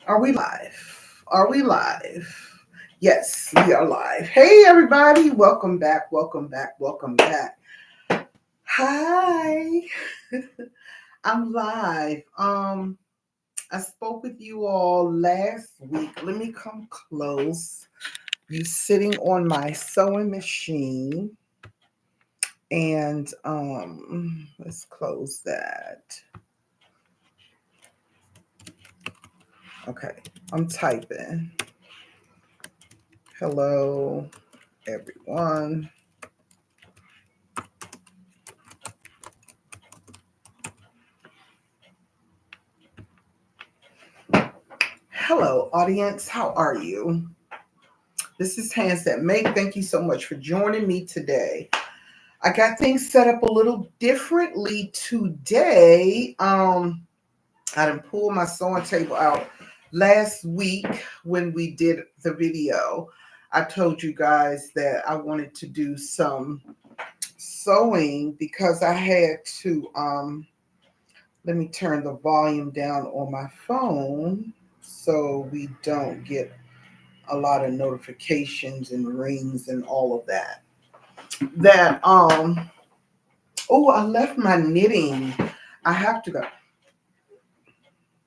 Are we live? Are we live? Yes, we are live. Hey, everybody. Welcome back. Welcome back. Welcome back. Hi. I'm live. I spoke with you all last week. Let me come close. You sitting on my sewing machine. And let's close that. Okay. I'm typing. Hello, everyone. Hello, audience. How are you? This is Hands That Make. Thank you so much for joining me today. I got things set up a little differently today. I didn't pull my sewing table out last week when we did the video. I told you guys that I wanted to do some sewing because I had to let me turn the volume down on my phone so we don't get a lot of notifications and rings and all of that. Oh, I left my knitting. I have to go.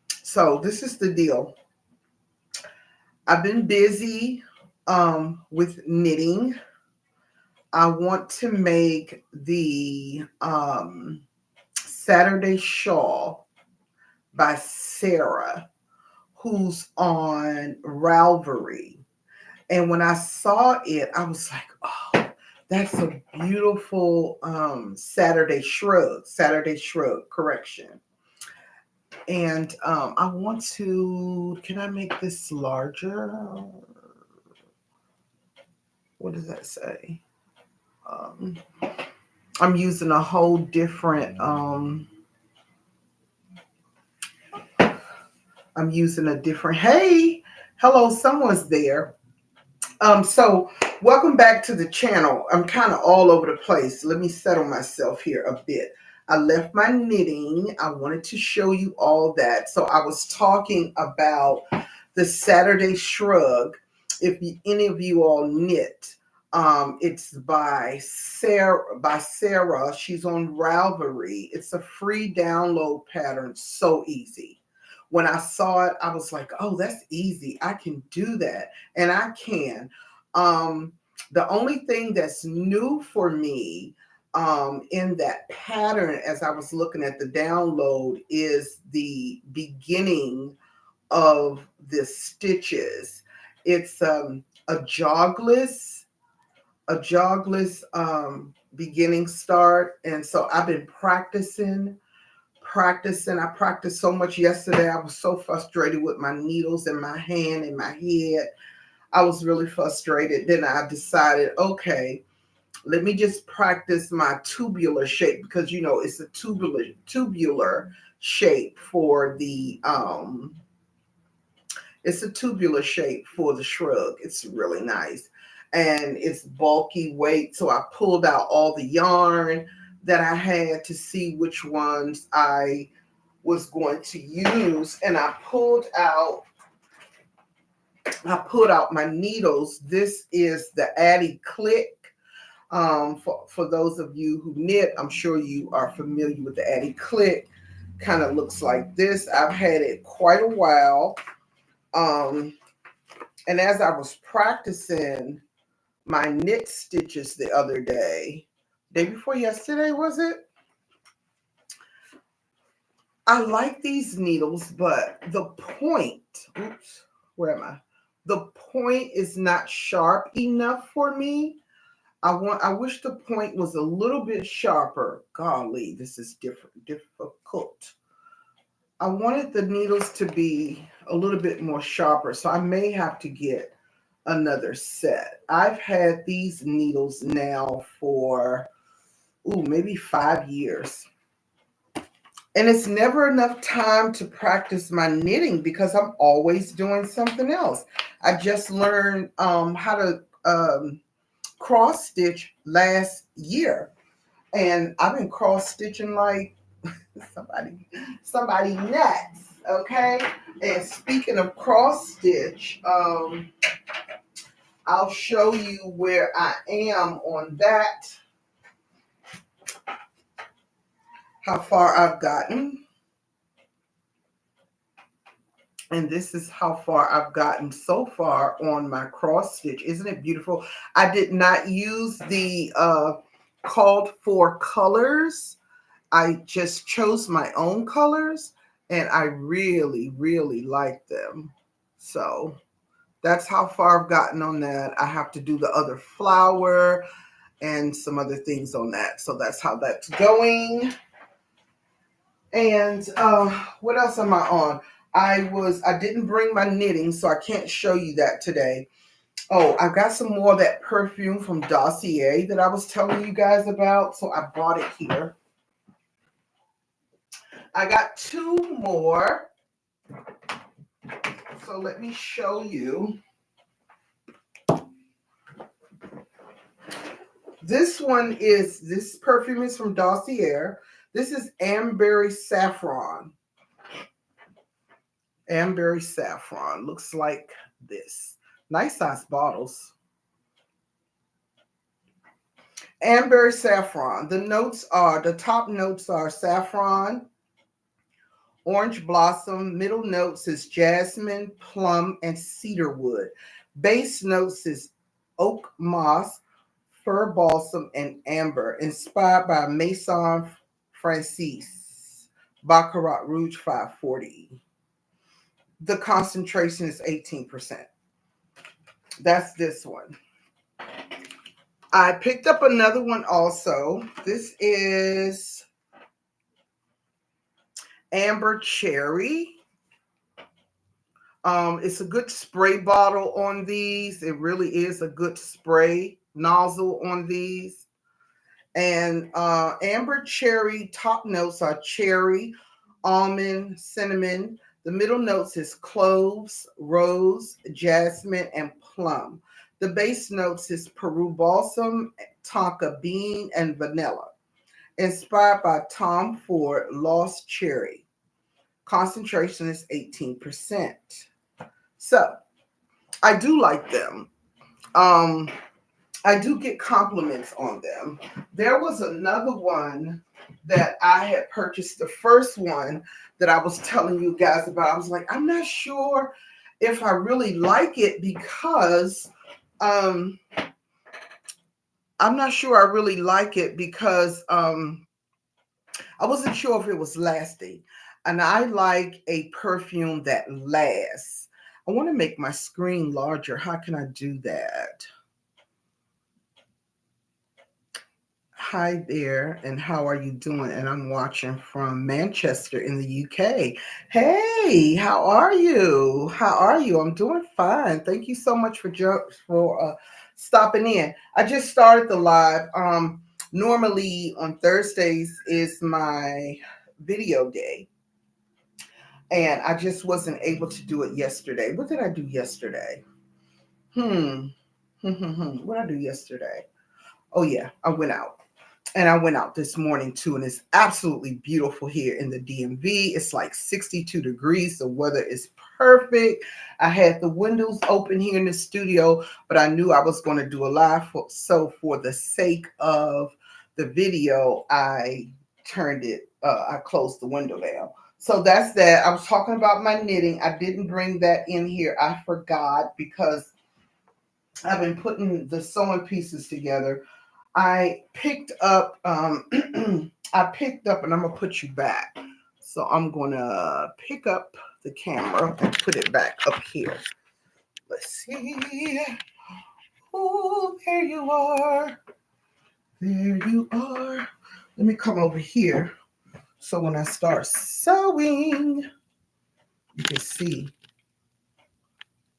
So this is the deal. I've been busy with knitting. I want to make the Saturday shawl by Sarah, who's on Ravelry. And when I saw it, I was like, oh, that's a beautiful Saturday shrug, correction. And I want to, can I make this larger? What does that say? I'm using a whole different, hey, hello, someone's there. So welcome back to the channel. I'm kind of all over the place. Let me settle myself here a bit. I left my knitting. I wanted to show you all that. So I was talking about the Saturday Shrug. If any of you all knit, it's by Sarah. She's on Ravelry. It's a free download pattern. So easy. When I saw it, I was like, oh, that's easy. I can do that. And I can. The only thing that's new for me in that pattern, as I was looking at the download, is the beginning of the stitches. It's a jogless beginning start. And so I've been practicing. I practiced so much yesterday. I was so frustrated with my needles in my hand and my head. I was really frustrated. Then I decided, okay, let me just practice my tubular shape, because it's a tubular shape for the shrug. It's really nice. And it's bulky weight. So I pulled out all the yarn that I had to see which ones I was going to use. And I pulled out my needles. This is the Addy Click. For those of you who knit, I'm sure you are familiar with the Addy Click. Kind of looks like this. I've had it quite a while. And as I was practicing my knit stitches the other day before yesterday, was it? I like these needles, but the point, where am I? The point is not sharp enough for me. I wish the point was a little bit sharper. Golly, this is difficult. I wanted the needles to be a little bit more sharper, so I may have to get another set. I've had these needles now for maybe 5 years. And it's never enough time to practice my knitting because I'm always doing something else. I just learned how to cross stitch last year. And I've been cross stitching like somebody nuts. Okay. And speaking of cross stitch, I'll show you where I am on that, how far I've gotten. And this is how far I've gotten so far on my cross stitch. Isn't it beautiful? I did not use the called for colors. I just chose my own colors and I really, really like them. So that's how far I've gotten on that. I have to do the other flower and some other things on that. So that's how that's going. And what else am I on? I didn't bring my knitting, so I can't show you that today. Oh, I got some more of that perfume from Dossier that I was telling you guys about. So I bought it here. I got two more. So let me show you. This perfume is from Dossier. This is Amberry Saffron. Amberry Saffron. Looks like this. Nice size bottles. Amberry Saffron. The top notes are saffron, orange blossom. Middle notes is jasmine, plum, and cedarwood. Base notes is oak moss, fir balsam, and amber. Inspired by Maison Francis, Baccarat Rouge 540. The concentration is 18%. That's this one. I picked up another one also. This is Amber Cherry. It's a good spray bottle on these. It really is a good spray nozzle on these. And Amber Cherry top notes are cherry, almond, cinnamon. The middle notes is cloves, rose, jasmine, and plum. The base notes is Peru balsam, tonka bean, and vanilla. Inspired by Tom Ford Lost Cherry. Concentration is 18%. So I do like them. I do get compliments on them. There was another one that I had purchased, the first one that I was telling you guys about. I was like, I'm not sure if I really like it because I'm not sure I really like it because I wasn't sure if it was lasting. And I like a perfume that lasts. I want to make my screen larger. How can I do that? Hi there, and how are you doing? And I'm watching from Manchester in the UK. Hey, how are you? How are you? I'm doing fine. Thank you so much for stopping in. I just started the live. Normally on Thursdays is my video day, and I just wasn't able to do it yesterday. What did I do yesterday? What did I do yesterday? Oh yeah, I went out. And I went out this morning too, and it's absolutely beautiful here in the DMV. It's like 62 degrees. The weather is perfect. I had the windows open here in the studio, but I knew I was going to do a live. So for the sake of the video, I closed the window down. So that's that. I was talking about my knitting. I didn't bring that in here. I forgot because I've been putting the sewing pieces together. I picked up, and I'm gonna put you back. So I'm gonna pick up the camera and put it back up here. Let's see. Oh, there you are. There you are. Let me come over here. So when I start sewing, you can see.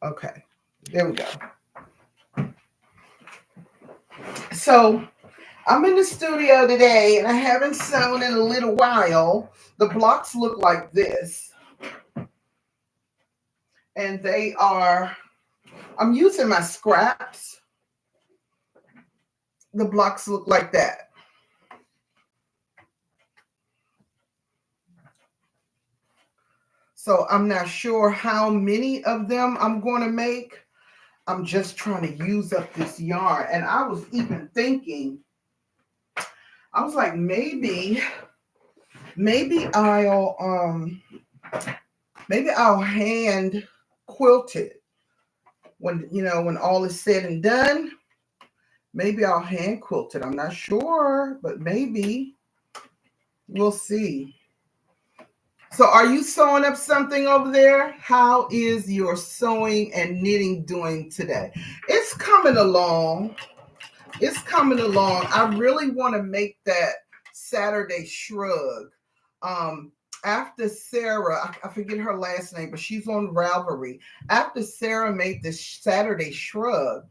Okay, there we go. So I'm in the studio today and I haven't sewn in a little while. The blocks look like this. And I'm using my scraps. the blocks look like that. So I'm not sure how many of them I'm going to make. I'm just trying to use up this yarn. And I was even thinking, I was like, maybe I'll hand quilt it when, when all is said and done. Maybe I'll hand quilt it. I'm not sure, but maybe we'll see. So are you sewing up something over there? How is your sewing and knitting doing today? It's coming along. It's coming along. I really want to make that Saturday shrug. Um, After Sarah, I forget her last name, but she's on Ravelry. After Sarah made this Saturday shrug,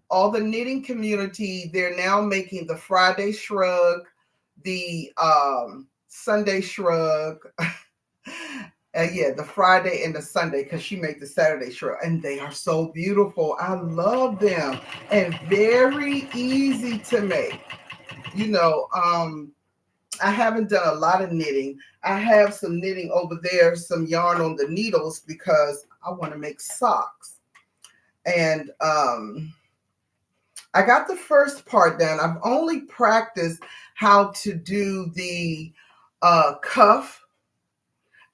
all the knitting community, they're now making the Friday shrug, the Sunday shrug. Yeah, the Friday and the Sunday, because she made the Saturday shrug, and they are so beautiful. I love them and very easy to make. You know, I haven't done a lot of knitting. I have some knitting over there, some yarn on the needles because I want to make socks. And I got the first part done. I've only practiced how to do the cuff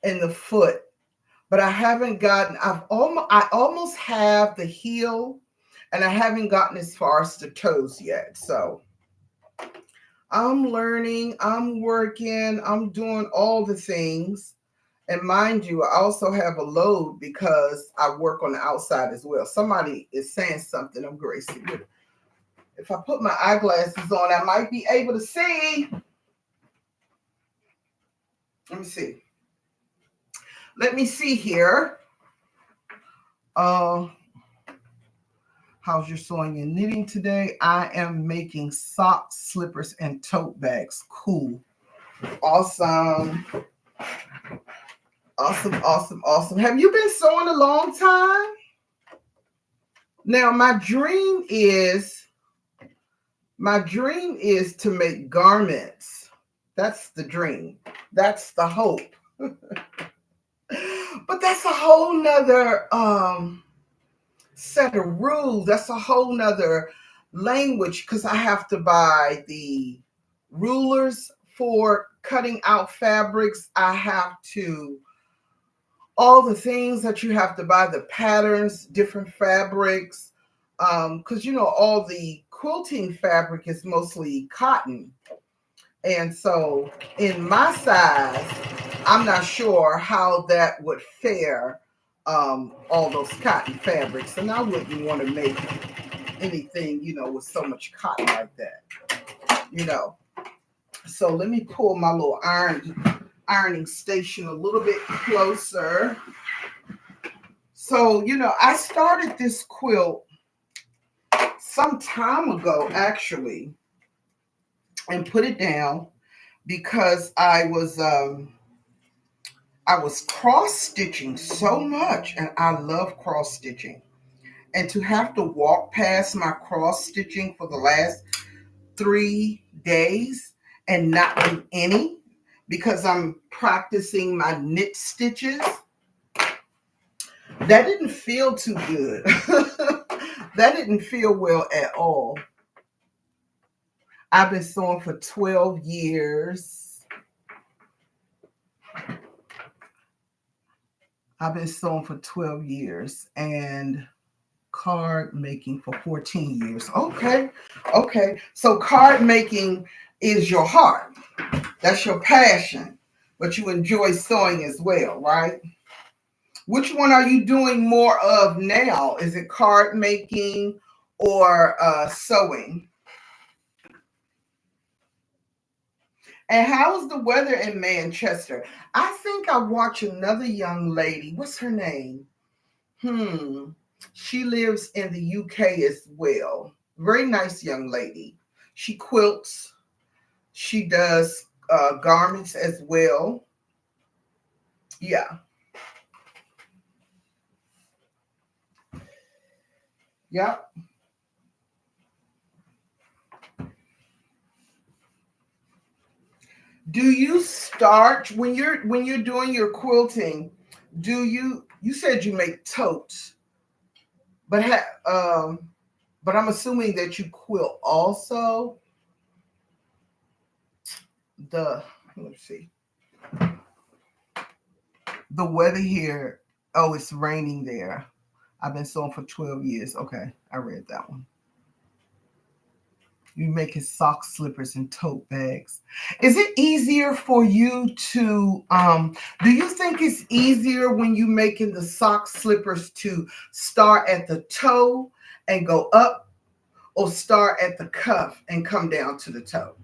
and the foot, but I haven't gotten. I almost have the heel, and I haven't gotten as far as the toes yet. So I'm learning. I'm working. I'm doing all the things. And mind you, I also have a load because I work on the outside as well. Somebody is saying something. I'm Gracie. If I put my eyeglasses on, I might be able to see. Let me see. Let me see here. How's your sewing and knitting today? I am making socks, slippers, and tote bags. Cool. Awesome. Awesome, awesome, awesome. Have you been sewing a long time? Now, my dream is to make garments. That's the dream. That's the hope. But that's a whole nother set of rules. That's a whole nother language because I have to buy the rulers for cutting out fabrics. I have to, all the things that you have to buy, the patterns, different fabrics. Because, all the quilting fabric is mostly cotton. And so in my size, I'm not sure how that would fare, all those cotton fabrics. And I wouldn't want to make anything, with so much cotton like that. So let me pull my little ironing station a little bit closer. So, I started this quilt some time ago, actually, and put it down because I was cross stitching so much, and I love cross stitching. And to have to walk past my cross stitching for the last 3 days and not do any because I'm practicing my knit stitches, that didn't feel too good. That didn't feel well at all. I've been sewing for 12 years. And card making for 14 years. Okay. So card making is your heart. That's your passion. But you enjoy sewing as well, right? Which one are you doing more of now? Is it card making or sewing? And how's the weather in Manchester? I think I watch another young lady. What's her name? She lives in the UK as well. Very nice young lady. She quilts. She does garments as well. Yeah. Yep. Do you start when you're doing your quilting? Do you said you make totes, but but I'm assuming that you quilt also. The let's see. The weather here. Oh, it's raining there. I've been sewing for 12 years. Okay, I read that one. You making socks, slippers, and tote bags. Is it easier for you to do you think it's easier when you making the socks, slippers to start at the toe and go up, or start at the cuff and come down to the toe?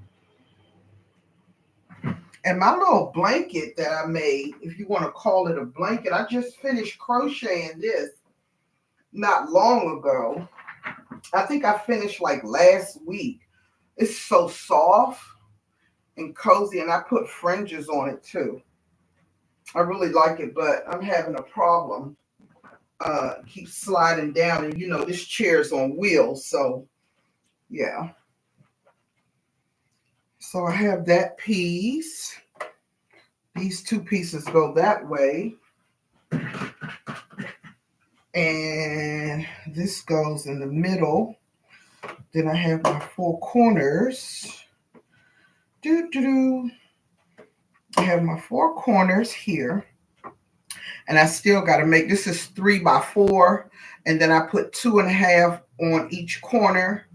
And my little blanket that I made, if you want to call it a blanket, I just finished crocheting this not long ago. I think I finished like last week. It's so soft and cozy, and I put fringes on it too. I really like it, but I'm having a problem. Keep sliding down, and this chair's on wheels, so yeah. So I have that piece. These two pieces go that way, and this goes in the middle. Then I have my four corners. Do do do. I have my four corners here. And I still got to make, this is 3x4, and then I put 2.5 on each corner.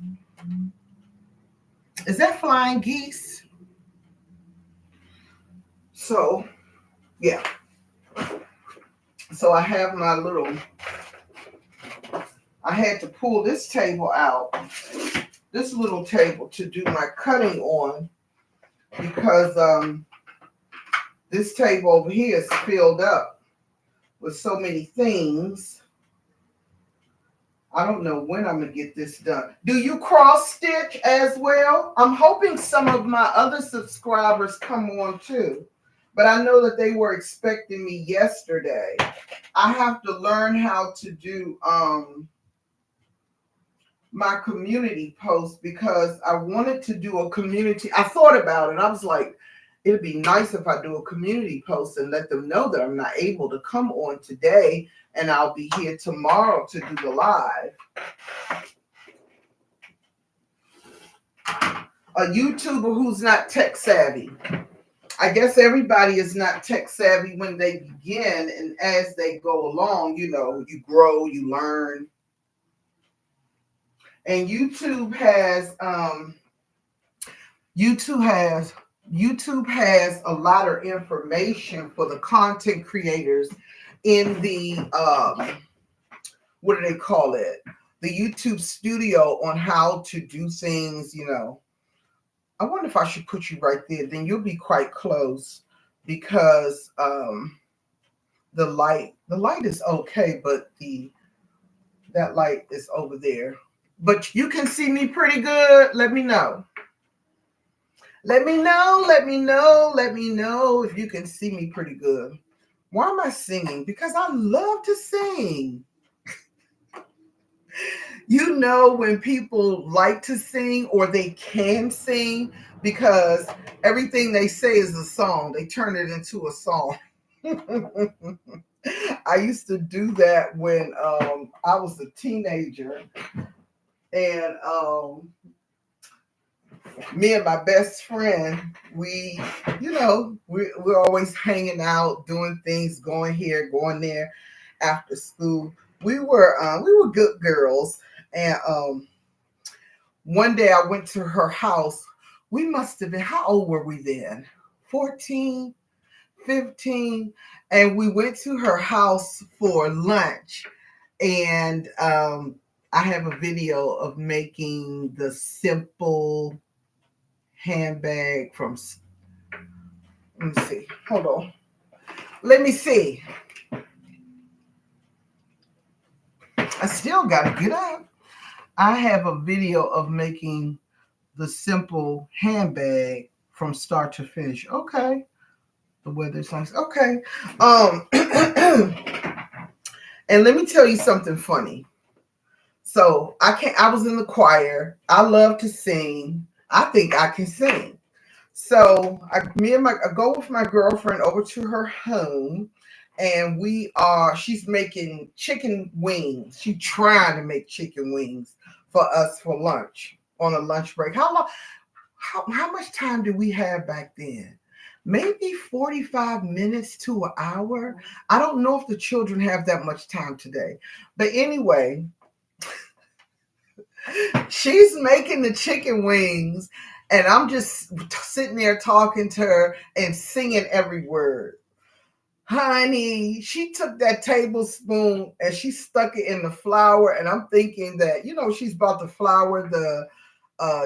Is that flying geese? So yeah, so I have my little, I had to pull this table out, this little table, to do my cutting on, because this table over here is filled up with so many things. I don't know when I'm going to get this done. Do you cross stitch as well? I'm hoping some of my other subscribers come on too. But I know that they were expecting me yesterday. I have to learn how to do my community post, because I wanted to do a community. I thought about it. I was like, it'd be nice if I do a community post and let them know that I'm not able to come on today, and I'll be here tomorrow to do the live. A YouTuber who's not tech savvy. I guess everybody is not tech savvy when they begin, and as they go along, you grow, you learn. And YouTube has a lot of information for the content creators in the what do they call it? The YouTube studio, on how to do things, I wonder if I should put you right there. Then you'll be quite close, because the light is okay, but that light is over there. But you can see me pretty good. Let me know. Let me know if you can see me pretty good. Why am I singing? Because I love to sing. When people like to sing, or they can sing, because everything they say is a song. They turn it into a song. I used to do that when I was a teenager, and me and my best friend, we're always hanging out, doing things, going here, going there after school. We were good girls, and one day I went to her house. We must have been, how old were we then? 14, 15, and we went to her house for lunch, and I have a video of making the simple handbag from, let me see, hold on, let me see, I still gotta get up. I have a video of making the simple handbag from start to finish. Okay, the weather's nice. Okay, and let me tell you something funny. So I was in the choir. I love to sing. I think I can sing. So I go with my girlfriend over to her home, and she's making chicken wings. She's trying to make chicken wings for us for lunch on a lunch break. How much time did we have back then? Maybe 45 minutes to an hour. I don't know if the children have that much time today. But anyway, she's making the chicken wings, and I'm just sitting there talking to her and singing every word. Honey, she took that tablespoon and she stuck it in the flour, and I'm thinking that, she's about to flour the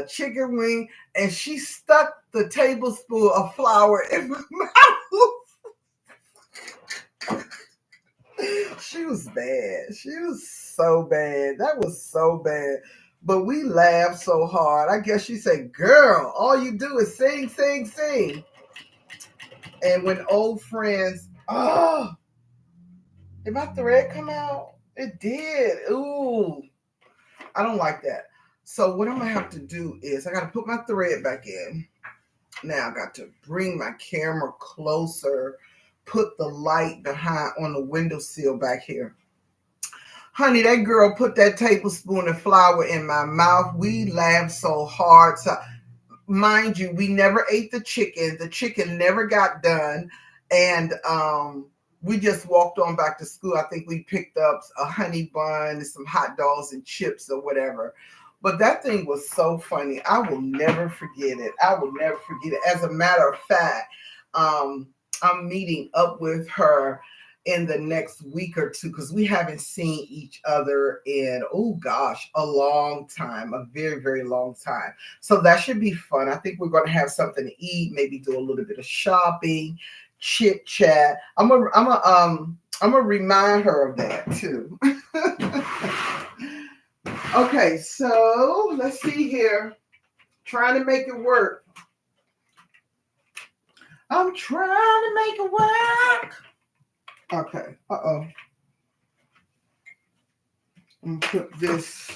chicken wing, and she stuck the tablespoon of flour in my mouth. She was bad. She was so bad. That was so bad. But we laughed so hard. I guess she said, "Girl, all you do is sing, sing, sing." And when old friends, oh, did my thread come out? It did. Ooh, I don't like that. So what I'm gonna have to do is I gotta put my thread back in. Now I got to bring my camera closer, put the light behind on the windowsill back here. Honey, that girl put that tablespoon of flour in my mouth. We laughed so hard. So, mind you, we never ate the chicken. The chicken never got done. And we just walked on back to school. I think we picked up a honey bun and some hot dogs and chips or whatever. But that thing was so funny. I will never forget it. I will never forget it. As a matter of fact, I'm meeting up with her in the next week or two because we haven't seen each other in, oh gosh, a long time, a very, very long time. So that should be fun. I think we're going to have something to eat, maybe do a little bit of shopping, chit chat. I'm gonna remind her of that too. Okay, so let's see here. Trying to make it work. I'm trying to make it work. Okay. Uh-oh. I'm gonna put this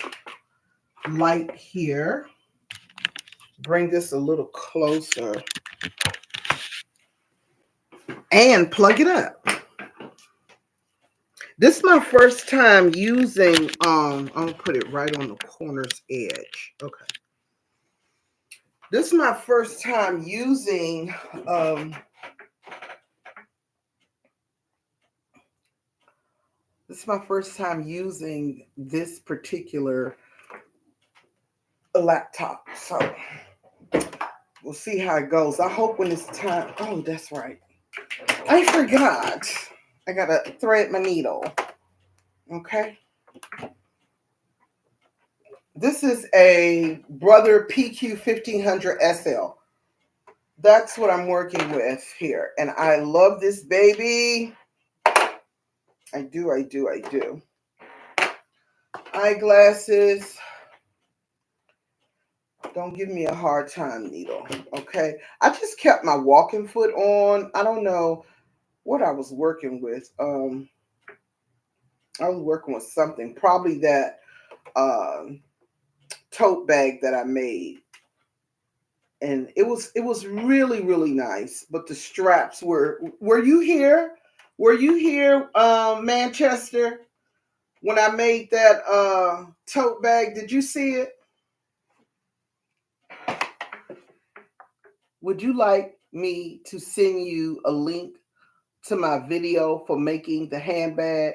light here. Bring this a little closer. And plug it up. This is my first time using, I'm gonna put it right on the corner's edge. Okay. This is my first time using this particular laptop. So we'll see how it goes. I hope when it's time. Oh, that's right. I forgot. I gotta thread my needle. Okay. This is a Brother PQ 1500 SL. That's what I'm working with here. And I love this baby. I do. Eyeglasses. Don't give me a hard time, needle. Okay. I just kept my walking foot on. I don't know what I was working with. I was working with something. Probably that tote bag that I made. And it was really, really nice. But the straps were you here? Were you here, Manchester, when I made that tote bag? Did you see it? Would you like me to send you a link to my video for making the handbag?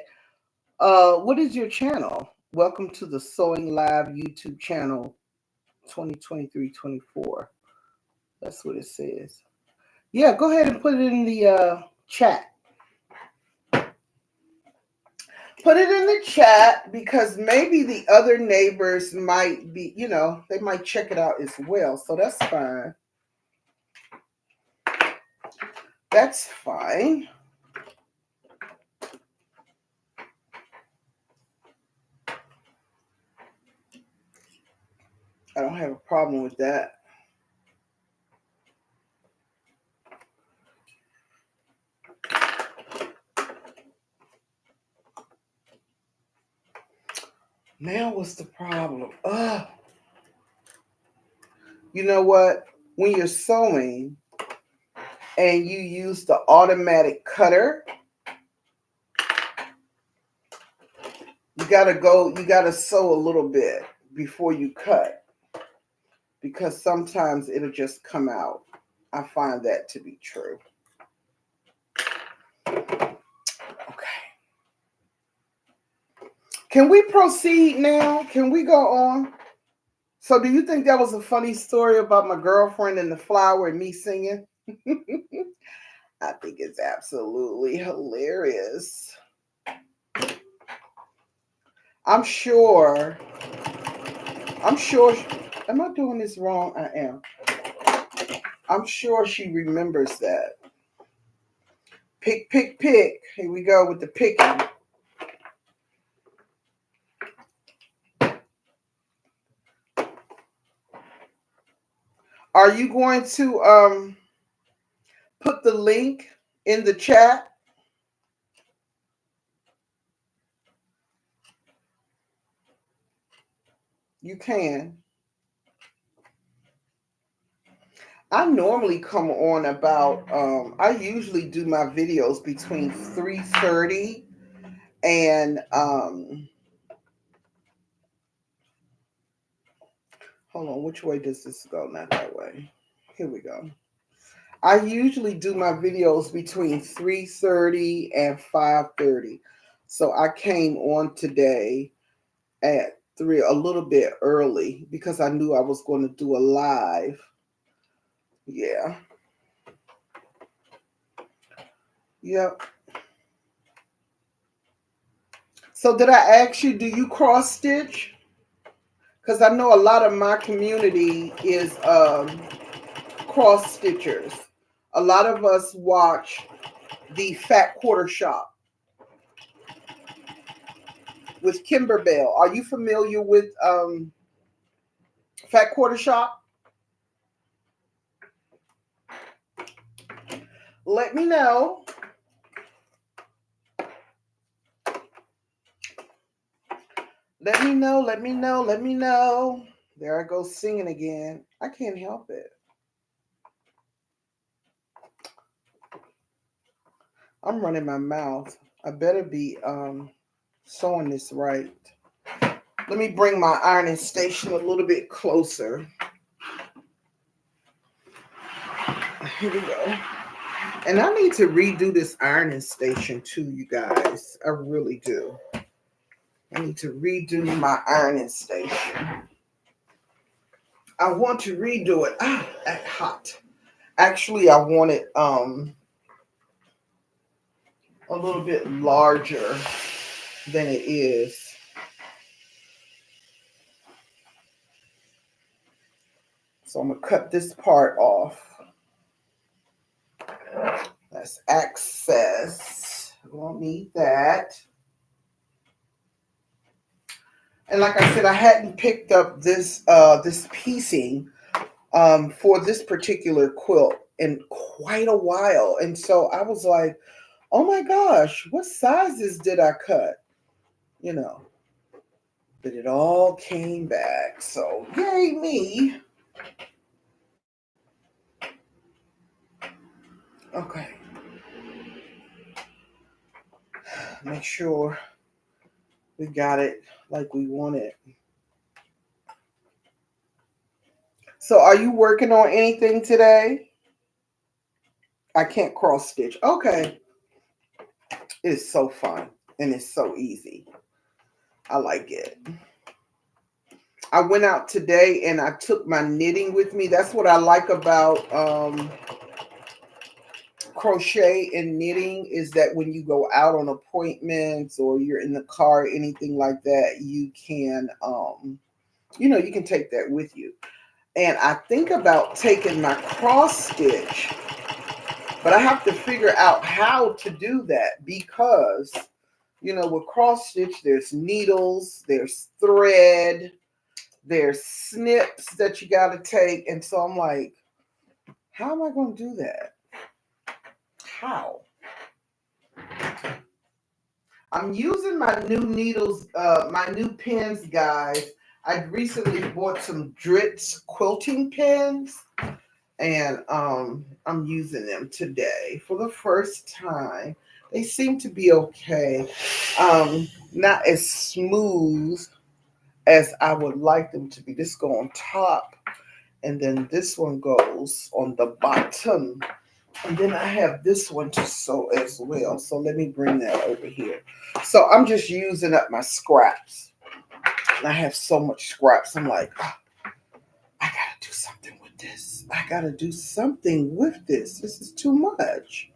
What is your channel? Welcome to the Sewing Live YouTube channel 2023-24. That's what it says. Yeah, go ahead and put it in the chat. Put it in the chat because maybe the other neighbors might be, they might check it out as well. So that's fine. That's fine. I don't have a problem with that. Now what's the problem? You know what? when you're sewing and you use the automatic cutter, you gotta sew a little bit before you cut, because sometimes it'll just come out. I find that to be true. Okay. Can we proceed now? Can we go on? So do you think that was a funny story about my girlfriend and the flower and me singing? I think it's absolutely hilarious. I'm sure, am I doing this wrong? I am. I'm sure she remembers that. Pick, pick, pick. Here we go with the picking. Are you going to put the link in the chat? You can. I normally come on about I usually do my videos between 3:30 and hold on, which way does this go? Not that way. Here we go. I usually do my videos between 3:30 and 5:30. So I came on today at 3, a little bit early, because I knew I was going to do a live. Yeah. Yep. So did I ask you, do you cross stitch? Because I know a lot of my community is cross stitchers. A lot of us watch the Fat Quarter Shop with Kimber Bell. Are you familiar with Fat Quarter Shop? Let me know. Let me know, let me know, let me know. There I go singing again. I can't help it. I'm running my mouth. I better be sewing this right. Let me bring my ironing station a little bit closer. Here we go. And I need to redo this ironing station too, you guys. I really do. I need to redo my ironing station. I want to redo it. That's hot. Actually, I want it a little bit larger than it is. So I'm gonna cut this part off. That's excess. We won't need that. And like I said, I hadn't picked up this piecing for this particular quilt in quite a while. And so I was like, oh my gosh, what sizes did I cut? You know, but it all came back. So yay me. Okay. Make sure we got it like we want it. So are you working on anything today? I can't cross stitch. Okay. It's so fun and it's so easy. I like it. I went out today and I took my knitting with me. That's what I like about crochet and knitting, is that when you go out on appointments or you're in the car or anything like that, you can you can take that with you. And I think about taking my cross stitch, but I have to figure out how to do that, because with cross stitch, there's needles, there's thread, there's snips that you got to take. And so I'm like, how am I going to do that? How? I'm using my new needles, my new pens, guys. I recently bought some Dritz quilting pens, and I'm using them today for the first time. They seem to be okay. Not as smooth as I would like them to be. This go on top, and then this one goes on the bottom. And then I have this one to sew as well. So let me bring that over here. So I'm just using up my scraps. And I have so much scraps. I'm like, oh, I gotta do something with this. I gotta do something with this. This is too much.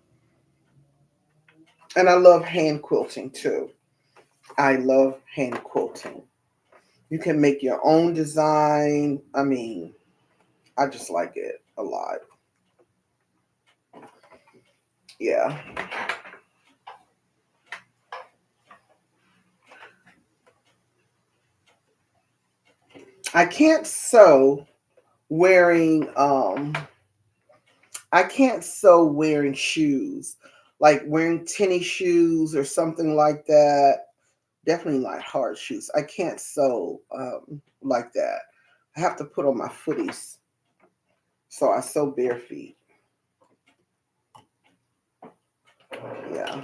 And I love hand quilting too. I love hand quilting. You can make your own design. I mean, I just like it a lot. Yeah. I can't sew wearing I can't sew wearing shoes. Like wearing tennis shoes or something like that. Definitely not hard shoes. I can't sew like that. I have to put on my footies. So I sew bare feet. Yeah.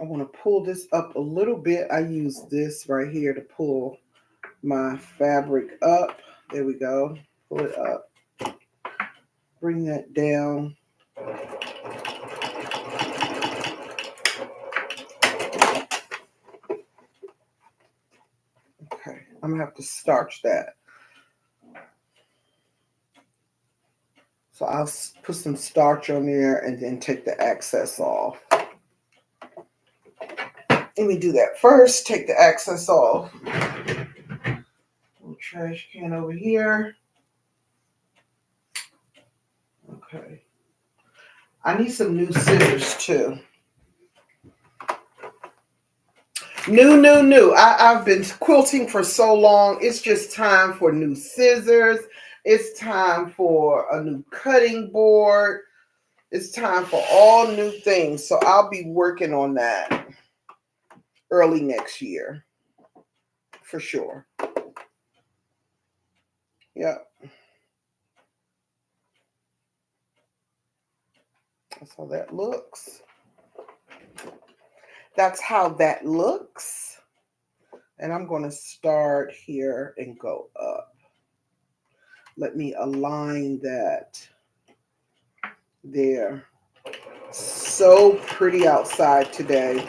I want to pull this up a little bit. I use this right here to pull my fabric up. There we go. Pull it up. Bring that down. Okay. I'm going to have to starch that. So I'll put some starch on there and then take the excess off. Let me do that first. Take the excess off. Little trash can over here. Okay. I need some new scissors too. New. I've been quilting for so long. It's just time for new scissors. It's time for a new cutting board. It's time for all new things. So I'll be working on that early next year for sure. Yeah. That's how that looks. That's how that looks. And I'm going to start here and go up. Let me align that there. So pretty outside today.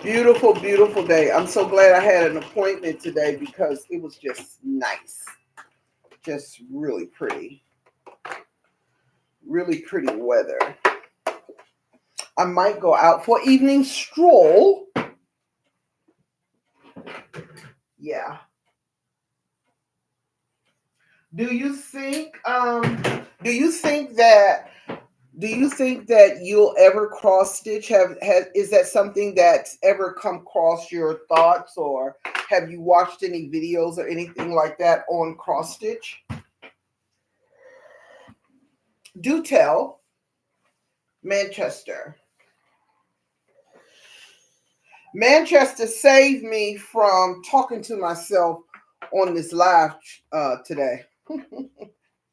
Beautiful, beautiful day. I'm so glad I had an appointment today because it was just nice. Just really pretty. Really pretty weather. I might go out for evening stroll. Yeah. Do you think you'll ever cross stitch? Is that something that's ever come across your thoughts, or have you watched any videos or anything like that on cross stitch? Do tell. Manchester. Manchester saved me from talking to myself on this live today.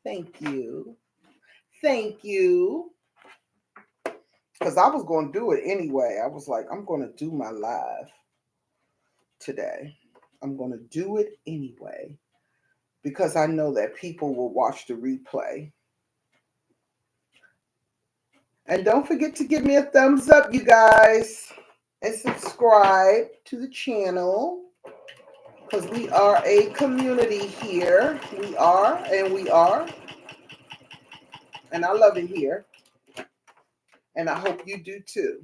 Thank you. Thank you. Because I was going to do it anyway. I was like, I'm going to do my live today. I'm going to do it anyway. Because I know that people will watch the replay. And don't forget to give me a thumbs up, you guys. And subscribe to the channel. Because we are a community here. We are. And I love it here. And I hope you do too.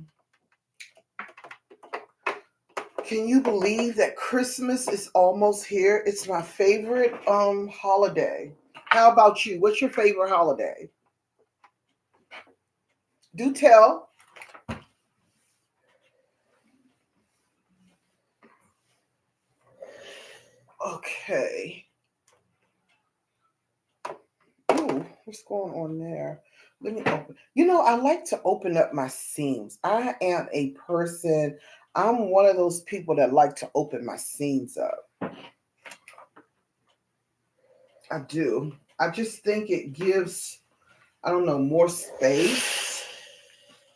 Can you believe that Christmas is almost here? It's my favorite holiday. How about you? What's your favorite holiday? Do tell. Okay. Ooh, what's going on there? Let me open. I like to open up my seams. I am a person, I'm one of those people that like to open my seams up. I do. I just think it gives, I don't know, more space.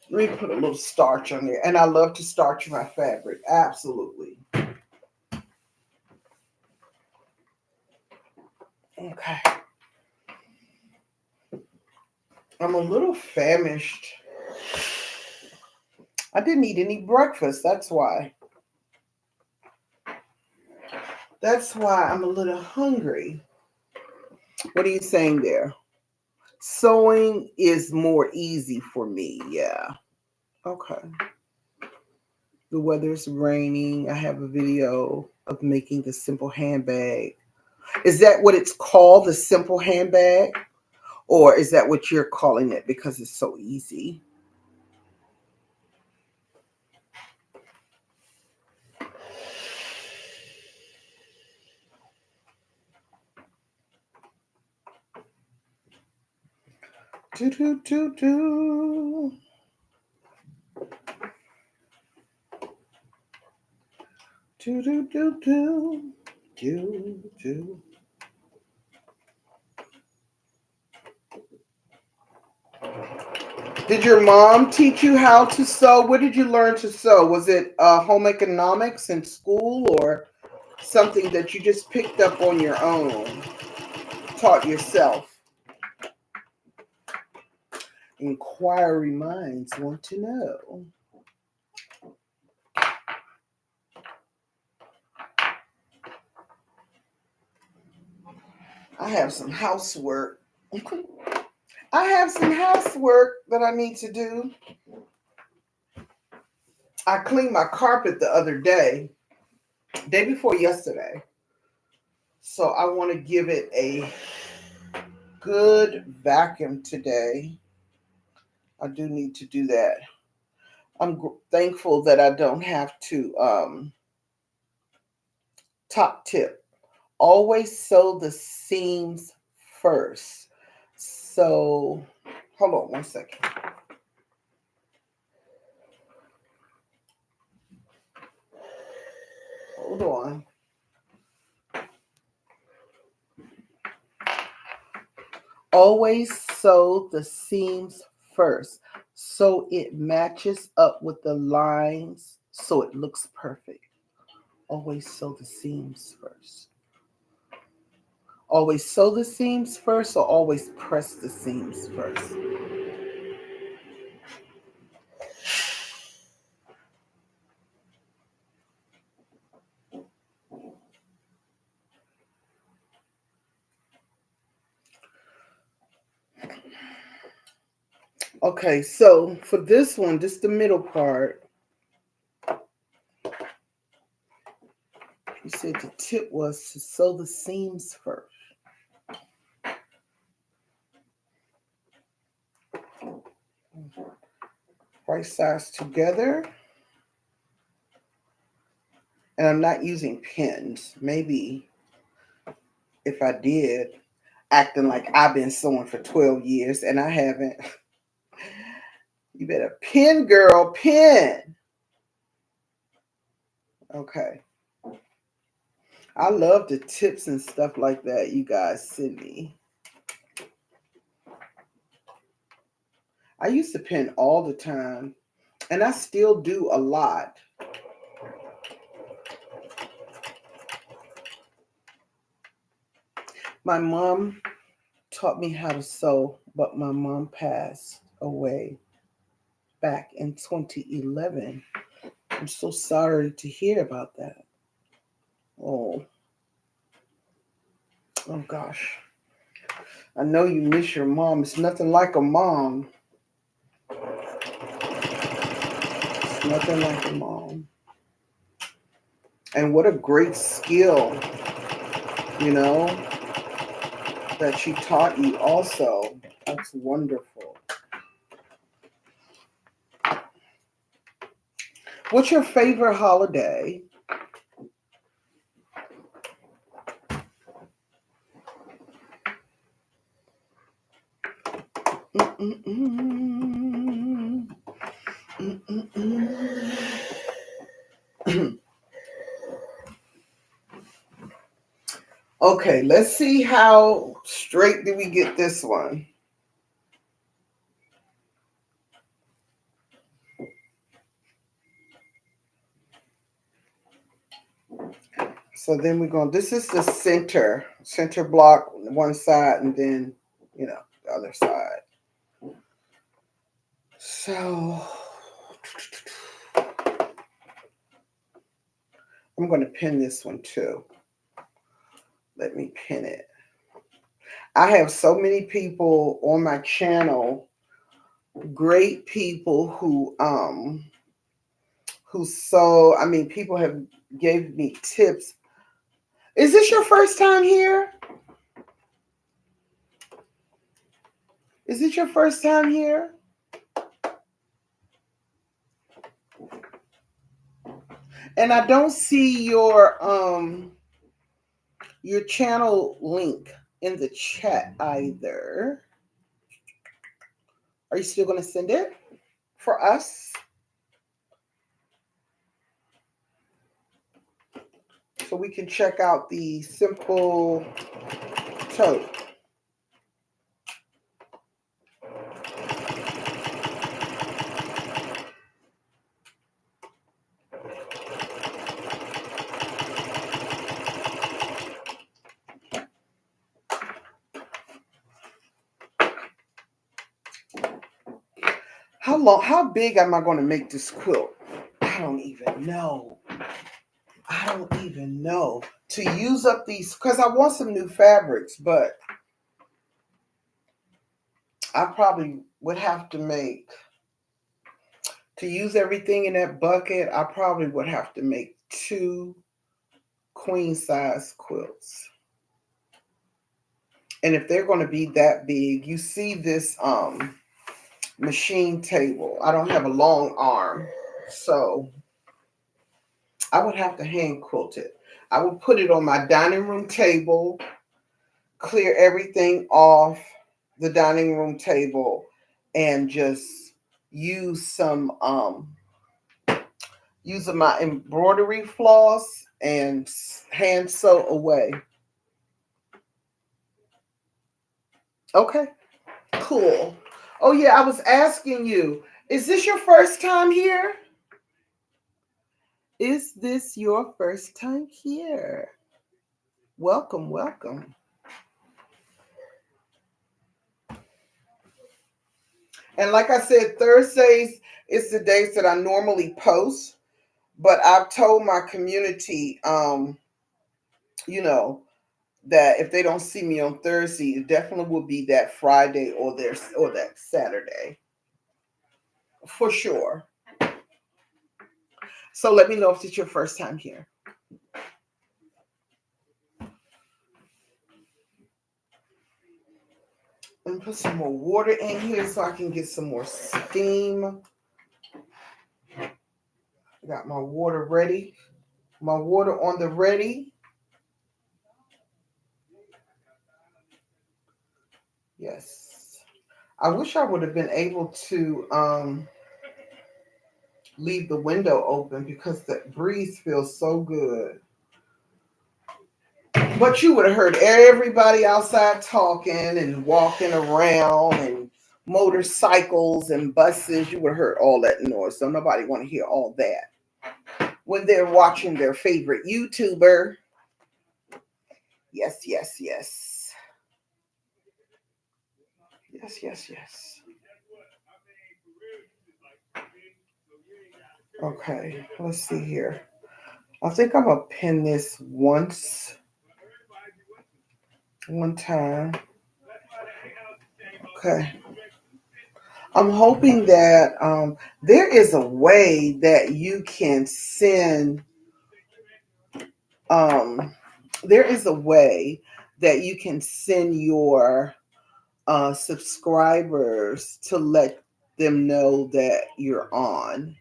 Let me put a little starch on there. And I love to starch my fabric. Absolutely. Okay. I'm a little famished. I didn't eat any breakfast. That's why. That's why I'm a little hungry. What are you saying there? Sewing is more easy for me. Yeah. Okay. The weather's raining. I have a video of making the simple handbag. Is that what it's called, the simple handbag? Or is that what you're calling it because it's so easy? Do, do, do, do. Do, do, do, do. Do, do. Did your mom teach you how to sew? Where did you learn to sew? Was it home economics in school or something that you just picked up on your own, taught yourself? Inquiry minds want to know. I have some housework. I have some housework that I need to do. I cleaned my carpet the other day before yesterday. So I want to give it a good vacuum today. I do need to do that. I'm thankful that I don't have to top tip. Always sew the seams first. So hold on one second. Hold on. Always sew the seams first so it matches up with the lines so it looks perfect. Always sew the seams first. Always sew the seams first or always press the seams first. Okay, so for this one, just the middle part, you said the tip was to sew the seams first. Right sides together. And I'm not using pins. Maybe if I did, acting like I've been sewing for 12 years and I haven't. You better pin, girl, pin. Okay. I love the tips and stuff like that you guys send me. I used to pin all the time, and I still do a lot. My mom taught me how to sew, but my mom passed away back in 2011. I'm so sorry to hear about that. Oh, oh gosh. I know you miss your mom. It's nothing like a mom. It's nothing like a mom. And what a great skill, you know, that she taught you also. That's wonderful. What's your favorite holiday? Mm-mm-mm. Mm-mm-mm. Okay, let's see how straight do we get this one. So then we're going, this is the center block, one side, and then, the other side. So I'm going to pin this one too. Let me pin it. I have so many people on my channel, great people people have gave me tips. Is this your first time here? Is it your first time here? And I don't see your channel link in the chat either. Are you still going to send it for us? So we can check out the simple tote. How big am I going to make this quilt? I don't even know. To use up these, because I want some new fabrics, but I probably would have to use everything in that bucket, I probably would have to make 2 queen size quilts. And if they're going to be that big, you see this machine table. I don't have a long arm, so I would have to hand quilt it. I would put it on my dining room table, clear everything off the dining room table, and just use some using my embroidery floss and hand sew away. Okay, cool. Oh yeah, I was asking you, is this your first time here? Is this your first time here? Welcome, welcome. And like I said, Thursdays is the days that I normally post, but I've told my community, you know, that if they don't see me on Thursday, it definitely will be that Friday or that Saturday. For sure. So let me know if it's your first time here. And put some more water in here so I can get some more steam. Got my water ready. My water on the ready. Yes. I wish I would have been able to leave the window open because the breeze feels so good. But you would have heard everybody outside talking and walking around and motorcycles and buses. You would have heard all that noise. So nobody want to hear all that when they're watching their favorite YouTuber. Yes, yes, yes. Yes, yes, yes. Okay, let's see here. I think I'm going to pin this one time. Okay. I'm hoping that there is a way that you can send, um, there is a way that you can send your subscribers to let them know that you're on.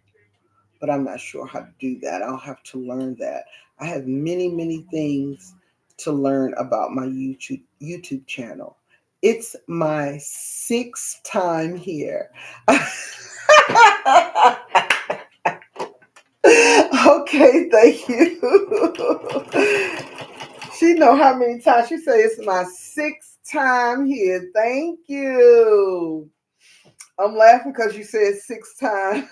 But I'm not sure how to do that. I'll have to learn that. I have many, many things to learn about my YouTube channel. It's my 6th time here. Okay, thank you. She know how many times. She said it's my sixth time here. Thank you. I'm laughing because you said six times.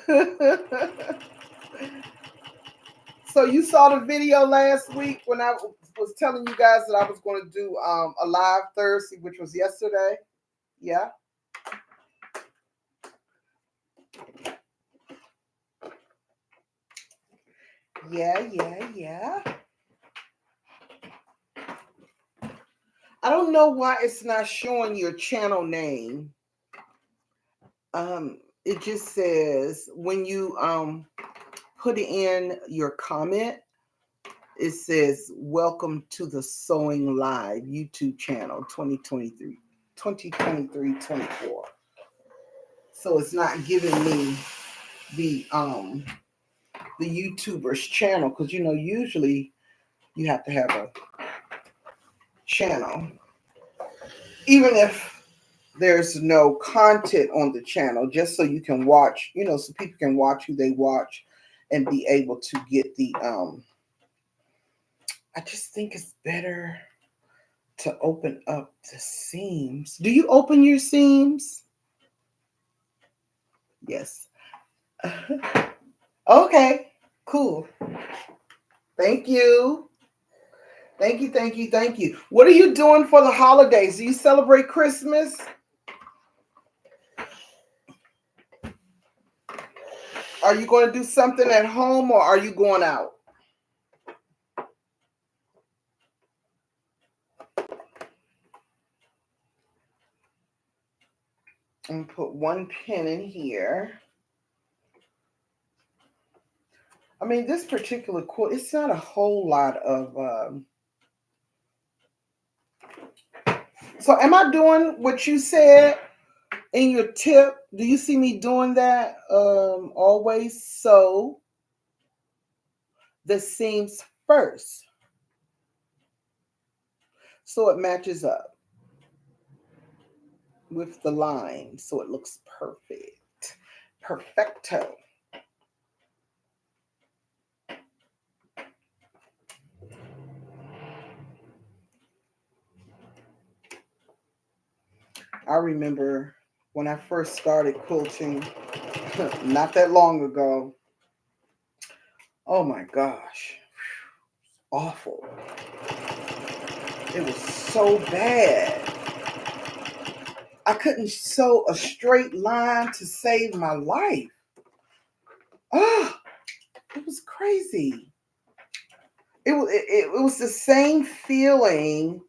So you saw the video last week when I was telling you guys that I was going to do a live Thursday, which was yesterday. Yeah. Yeah. I don't know why it's not showing your channel name. It just says when you put in your comment, it says welcome to the Sewing Live YouTube channel 2023-24. So it's not giving me the YouTuber's channel, because usually you have to have a channel, even if there's no content on the channel, just so you can watch, so people can watch who they watch and be able to get the I just think it's better to open up the seams. Do you open your seams? Yes. Okay, cool. Thank you. Thank you. What are you doing for the holidays? Do you celebrate Christmas? Are you going to do something at home, or are you going out? And put one pin in here. I mean, this particular quilt, it's not a whole lot of... So am I doing what you said in your tip? Do you see me doing that? Always sew the seams first, so it matches up with the line, so it looks perfect. Perfecto. I remember when I first started quilting, not that long ago. Oh my gosh. Awful. It was so bad. I couldn't sew a straight line to save my life. Ah, it was crazy. It was the same feeling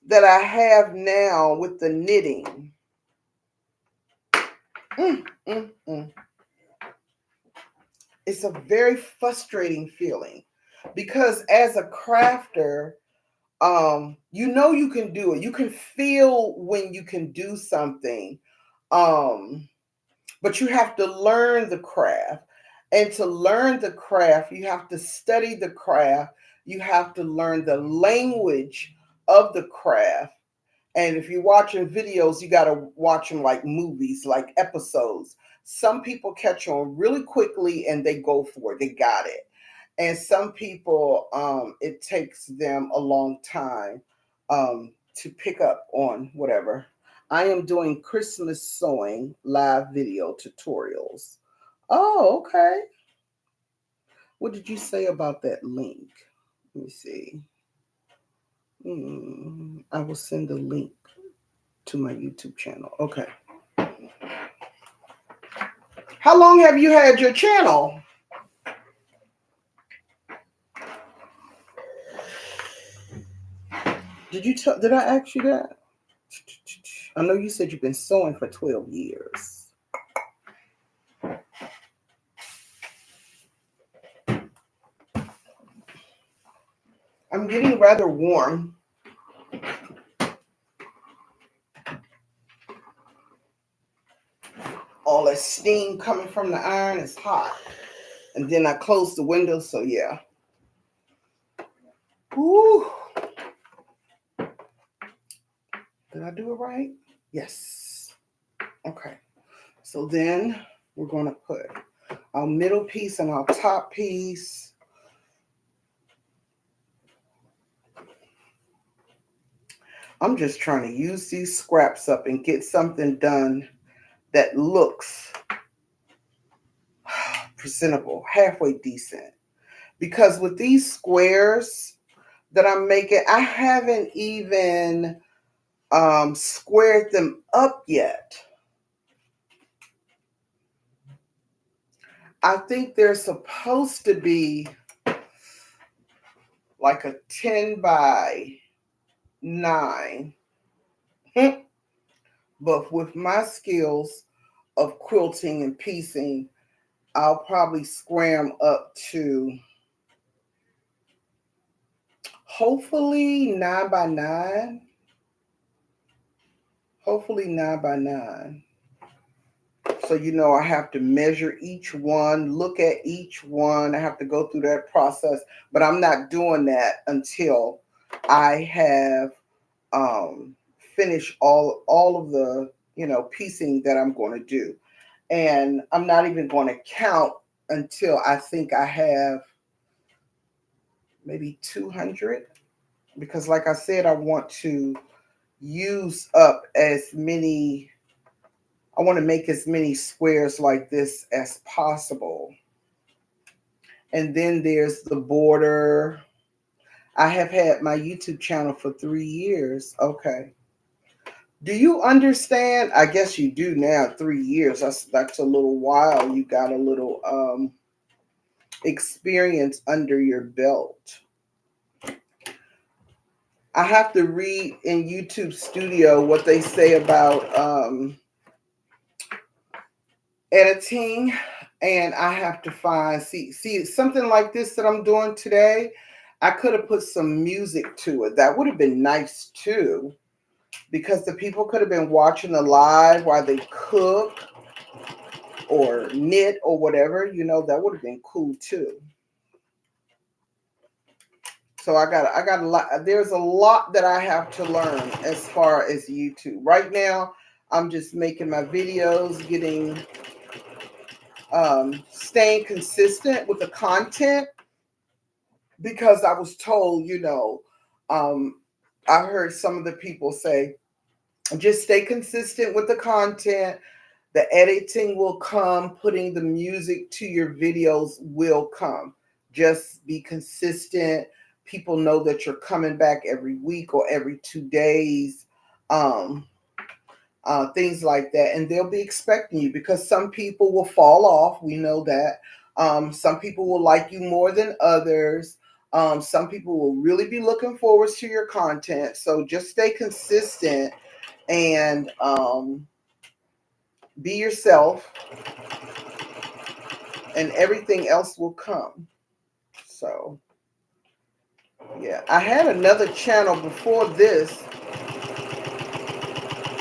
that I have now with the knitting. Mm, mm, mm. It's a very frustrating feeling, because as a crafter, you can do it. You can feel when you can do something, but you have to learn the craft. And to learn the craft, you have to study the craft. You have to learn the language of the craft. And if you're watching videos, you got to watch them like movies, like episodes. Some people catch on really quickly and they go for it. They got it. And some people, it takes them a long time to pick up on whatever. I am doing Christmas sewing live video tutorials. Oh, okay. What did you say about that link? Let me see. I will send a link to my YouTube channel. Okay. How long have you had your channel? Did I ask you that? I know you said you've been sewing for 12 years. I'm getting rather warm. All that steam coming from the iron is hot. And then I closed the window, so yeah. Ooh. Did I do it right? Yes. Okay. So then we're going to put our middle piece and our top piece. I'm just trying to use these scraps up and get something done that looks presentable, halfway decent. Because with these squares that I'm making, I haven't even squared them up yet. I think they're supposed to be like a 10 by 9. But with my skills of quilting and piecing, I'll probably square them up to hopefully 9 by 9. Hopefully 9 by 9. So, I have to measure each one, look at each one. I have to go through that process, but I'm not doing that until I have finished all of the, piecing that I'm going to do. And I'm not even going to count until I think I have maybe 200, because like I said, I want to use up I want to make as many squares like this as possible. And then there's the border. I have had my YouTube channel for 3 years. Okay. Do you understand? I guess you do now. 3 years. That's a little while. You got a little experience under your belt. I have to read in YouTube Studio what they say about editing, and I have to see something like this that I'm doing today. I could have put some music to it. That would have been nice too, because the people could have been watching the live while they cook or knit or whatever. That would have been cool too. So I got a lot. There's a lot that I have to learn as far as YouTube. Right now, I'm just making my videos, staying consistent with the content, because I was told, I heard some of the people say, just stay consistent with the content. The editing will come, putting the music to your videos will come. Just be consistent. People know that you're coming back every week or every 2 days. Things like that. And they'll be expecting you, because some people will fall off. We know that. Some people will like you more than others. Some people will really be looking forward to your content. So just stay consistent and be yourself, and everything else will come. So, yeah. I had another channel before this,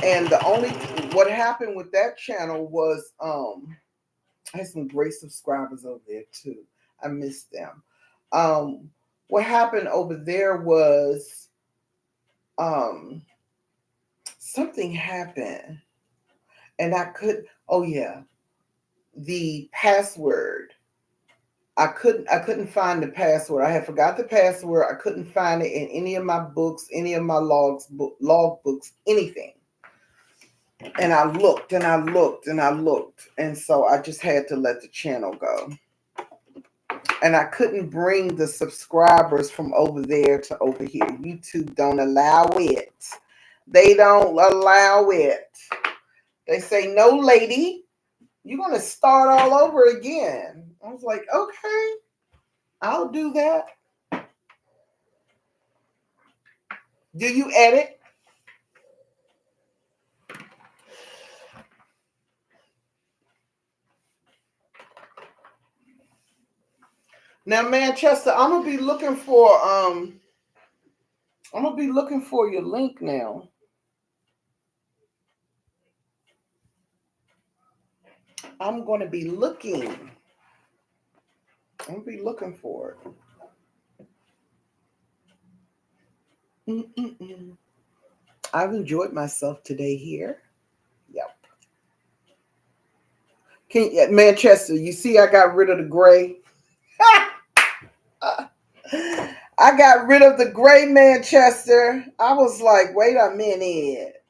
and what happened with that channel was I had some great subscribers over there too. I missed them. What happened over there was something happened, and oh yeah, the password. I couldn't find the password. I had forgot the password. I couldn't find it in any of my books, any of my log books, anything. And I looked and I looked and I looked. And so I just had to let the channel go. And I couldn't bring the subscribers from over there to over here. YouTube don't allow it. They don't allow it. They say, no, lady, you're going to start all over again. I was like, okay, I'll do that. Do you edit? Now, Manchester, I'm gonna be looking for your link now. I'm gonna be looking for it. I've enjoyed myself today here. Yep. Manchester, you see I got rid of the gray. I got rid of the gray Manchester. I was like, wait a minute.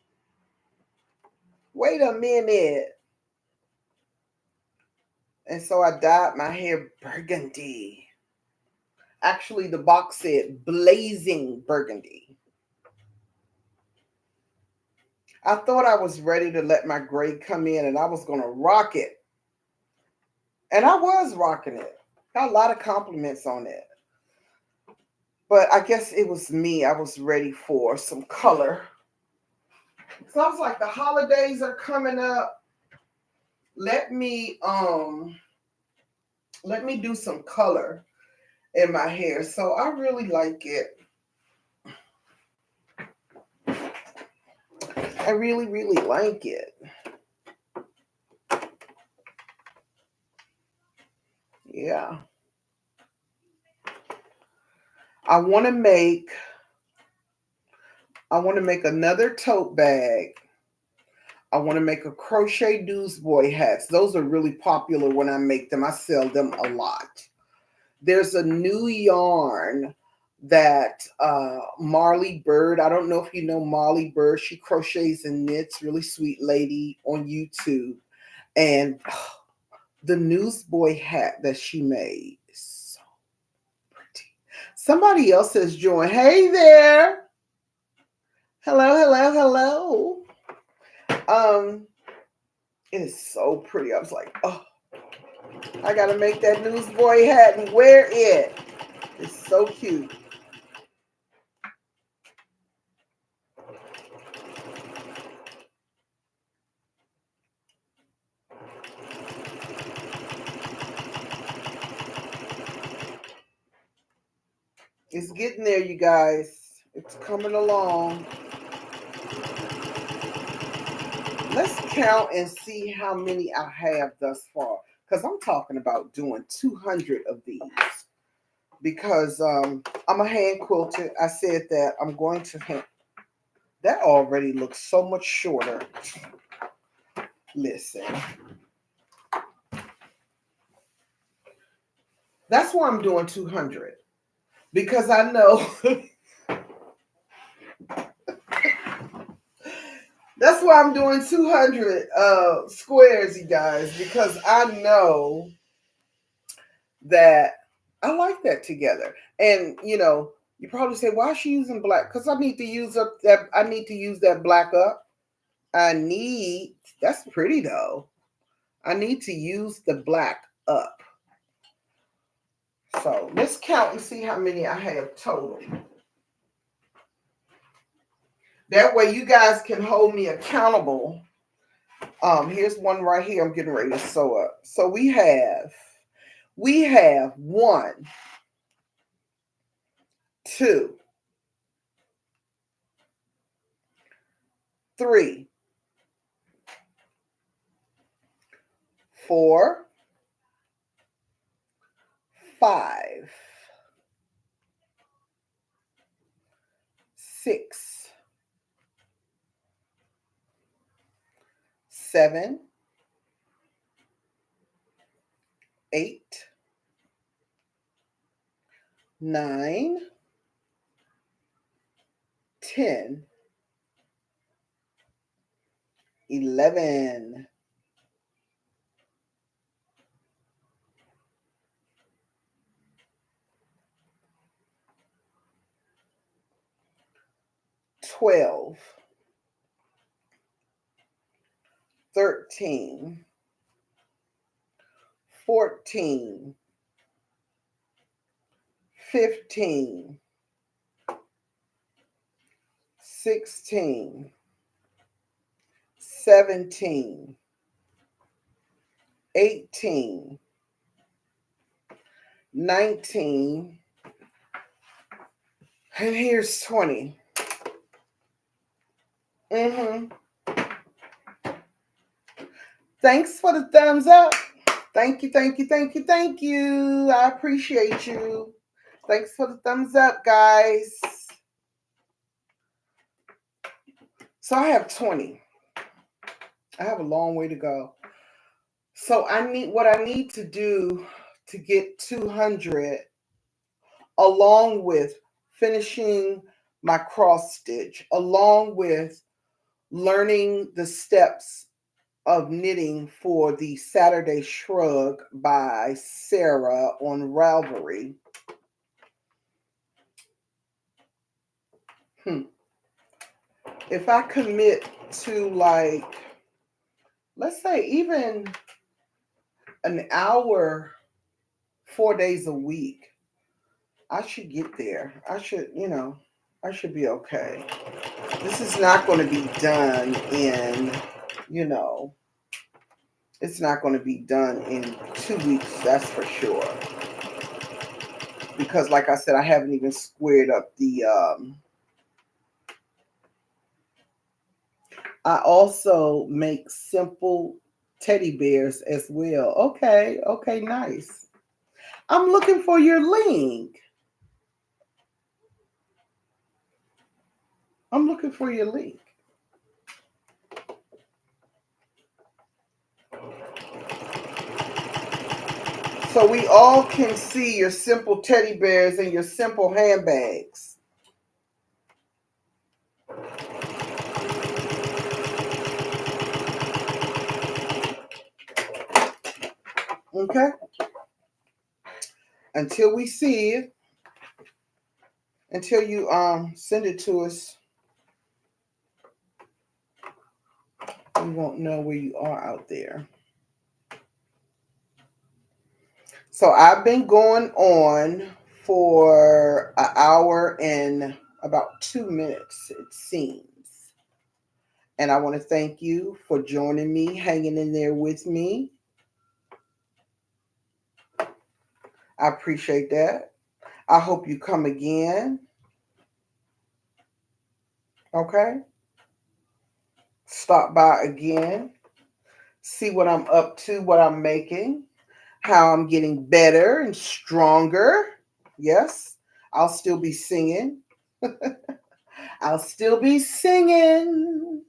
Wait a minute. And so I dyed my hair burgundy. Actually, the box said blazing burgundy. I thought I was ready to let my gray come in and I was going to rock it. And I was rocking it. Got a lot of compliments on it. But I guess it was me. I was ready for some color. So I was like, the holidays are coming up. Let me do some color in my hair. So I really like it. I really, really like it. Yeah. I want to make another tote bag. I want to make a crochet newsboy hats. Those are really popular when I make them. I sell them a lot. There's a new yarn that Marley Bird, I don't know if you know Marley Bird. She crochets and knits, really sweet lady on YouTube. And the newsboy hat that she made is so pretty. Somebody else has joined. Hey there. Hello, hello, hello. It is so pretty. I was like, oh, I gotta make that newsboy hat and wear it. It's so cute. It's getting there, you guys. It's coming along. Let's count and see how many I have thus far. Because I'm talking about doing 200 of these. Because I'm a hand quilter. I said that I'm going to hand. That already looks so much shorter. Listen. That's why I'm doing 200. Because I know. That's why I'm doing 200 squares, you guys. Because I know that I like that together. And you probably say, why is she using black? Because I need to use that black up. That's pretty though. I need to use the black up. So let's count and see how many I have total. That way you guys can hold me accountable. Here's one right here I'm getting ready to sew up. So we have 1, 2, 3, 4, 5, 6, 7, 8, 9, 10, 11, 12, 13, 14, 15, 16, 17, 18, 19, and here's 20. Thanks for the thumbs up. Thank you, thank you, thank you, thank you. I appreciate you. Thanks for the thumbs up, guys. So I have 20. I have a long way to go. So what I need to do to get 200. along with finishing my cross stitch, along with learning the steps of knitting for the Saturday Shrug by Sarah on Ravelry. If I commit to, like, let's say even an hour, 4 days a week, I should get there. I should be okay. This is not going to be done in, you know, it's not going to be done in 2 weeks, that's for sure. Because, like I said, I haven't even squared up the, I also make simple teddy bears as well. Okay, okay, nice. I'm looking for your link. I'm looking for your link. So we all can see your simple teddy bears and your simple handbags. Okay? Until we see it, until you send it to us, we won't know where you are out there. So I've been going on for an hour and about 2 minutes, it seems. And I want to thank you for joining me, hanging in there with me. I appreciate that. I hope you come again. Okay? Stop by again. See what I'm up to, what I'm making, how I'm getting better and stronger. Yes, I'll still be singing. I'll still be singing.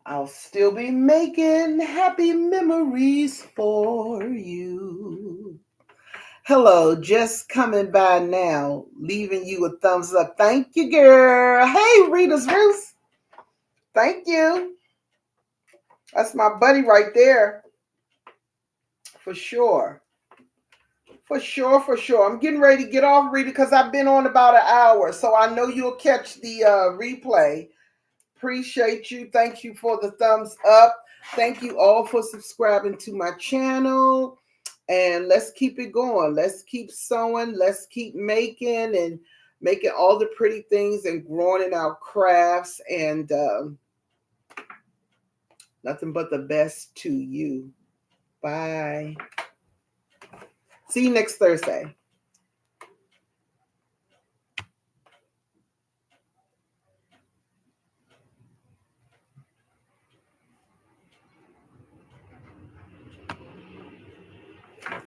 I'll still be making happy memories for you. Hello, just coming by now, leaving you a thumbs up. Thank you, girl. Hey, Rita's Roost. Thank you. That's my buddy right there. For sure. For sure, for sure. I'm getting ready to get off, Rita, because I've been on about an hour. So I know you'll catch the replay. Appreciate you. Thank you for the thumbs up. Thank you all for subscribing to my channel. And let's keep it going. Let's keep sewing. Let's keep making and making all the pretty things and growing in our crafts. And nothing but the best to you. Bye. See you next Thursday.